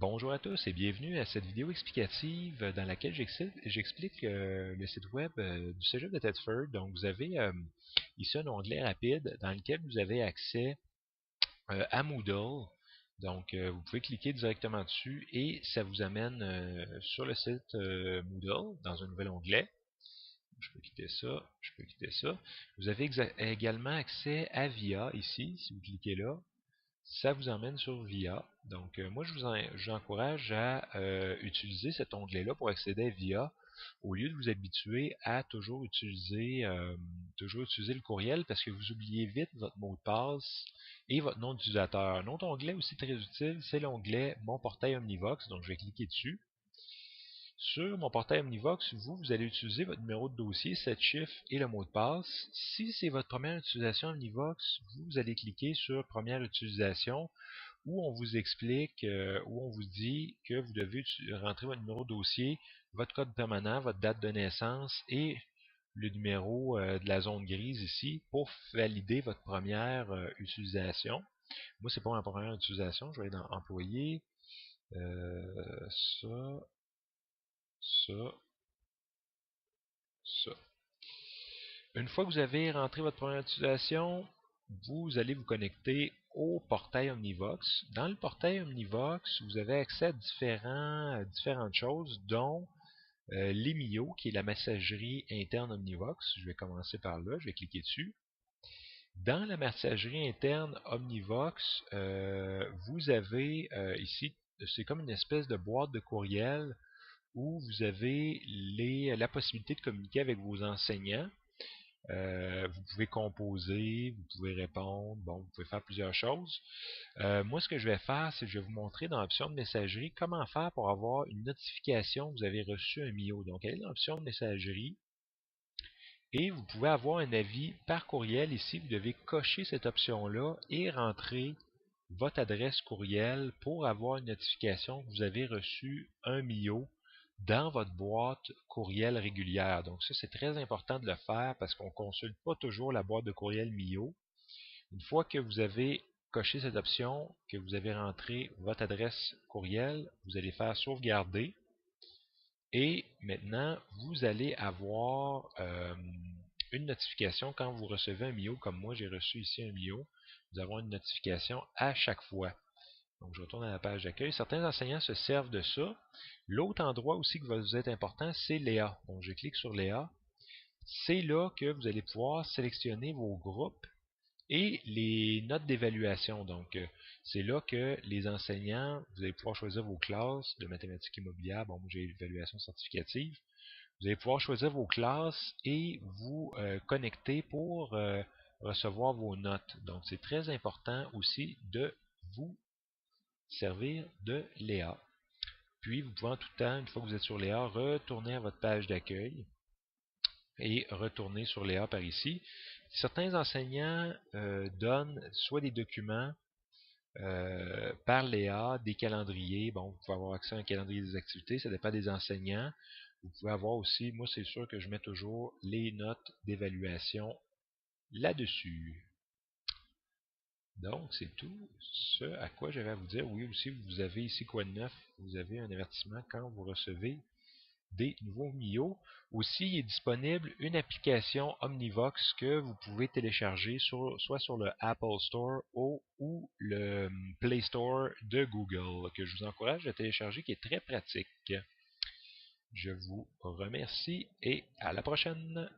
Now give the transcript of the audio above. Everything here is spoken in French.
Bonjour à tous et bienvenue à cette vidéo explicative dans laquelle j'explique le site web du Cégep de Thetford. Donc vous avez ici un onglet rapide dans lequel vous avez accès à Moodle. Donc vous pouvez cliquer directement dessus et ça vous amène sur le site Moodle dans un nouvel onglet. Je peux quitter ça, je peux quitter ça. Vous avez également accès à VIA ici, si vous cliquez là. Ça vous emmène sur VIA. Donc, moi, je vous encourage à utiliser cet onglet-là pour accéder à VIA au lieu de vous habituer à toujours utiliser le courriel parce que vous oubliez vite votre mot de passe et votre nom d'utilisateur. Un autre onglet aussi très utile, c'est l'onglet Mon portail Omnivox. Donc, je vais cliquer dessus. Sur mon portail Omnivox, vous allez utiliser votre numéro de dossier, 7 chiffres et le mot de passe. Si c'est votre première utilisation Omnivox, vous allez cliquer sur Première utilisation où on vous explique, où on vous dit que vous devez rentrer votre numéro de dossier, votre code permanent, votre date de naissance et le numéro de la zone grise ici pour valider votre première utilisation. Moi, c'est pas ma première utilisation, je vais aller dans Employé, ça, ça, ça. Une fois que vous avez rentré votre première utilisation, vous allez vous connecter au portail Omnivox. Dans le portail Omnivox, vous avez accès à différentes choses, dont l'Emio, qui est la messagerie interne Omnivox. Je vais commencer par là, je vais cliquer dessus. Dans la messagerie interne Omnivox, vous avez ici, c'est comme une espèce de boîte de courriel où vous avez la possibilité de communiquer avec vos enseignants. Vous pouvez composer, vous pouvez répondre, bon, vous pouvez faire plusieurs choses. Moi, ce que je vais faire, c'est que je vais vous montrer dans l'option de messagerie comment faire pour avoir une notification que vous avez reçu un MIO. Donc, allez dans l'option de messagerie et vous pouvez avoir un avis par courriel. Ici, vous devez cocher cette option-là et rentrer votre adresse courriel pour avoir une notification que vous avez reçu un MIO dans votre boîte courriel régulière. Donc ça, c'est très important de le faire parce qu'on ne consulte pas toujours la boîte de courriel MIO. Une fois que vous avez coché cette option, que vous avez rentré votre adresse courriel, vous allez faire sauvegarder. Et maintenant, vous allez avoir une notification quand vous recevez un MIO, comme moi j'ai reçu ici un MIO. Vous avez une notification à chaque fois. Donc, je retourne à la page d'accueil. Certains enseignants se servent de ça. L'autre endroit aussi qui va vous être important, c'est Léa. Donc, je clique sur Léa. C'est là que vous allez pouvoir sélectionner vos groupes et les notes d'évaluation. Donc, c'est là que les enseignants, vous allez pouvoir choisir vos classes de mathématiques immobilières. Bon, moi, j'ai l'évaluation certificative. Vous allez pouvoir choisir vos classes et vous connecter pour recevoir vos notes. Donc, c'est très important aussi de vous servir de Léa. Puis, vous pouvez en tout temps, une fois que vous êtes sur Léa, retourner à votre page d'accueil et retourner sur Léa par ici. Certains enseignants donnent soit des documents par Léa, des calendriers. Bon, vous pouvez avoir accès à un calendrier des activités, ça dépend des enseignants. Vous pouvez avoir aussi, moi c'est sûr que je mets toujours les notes d'évaluation là-dessus. Donc, c'est tout ce à quoi j'avais à vous dire. Oui, aussi, vous avez ici quoi de neuf? Vous avez un avertissement quand vous recevez des nouveaux MIO. Aussi, il est disponible une application Omnivox que vous pouvez télécharger soit sur le Apple Store ou le Play Store de Google, que je vous encourage à télécharger, qui est très pratique. Je vous remercie et à la prochaine!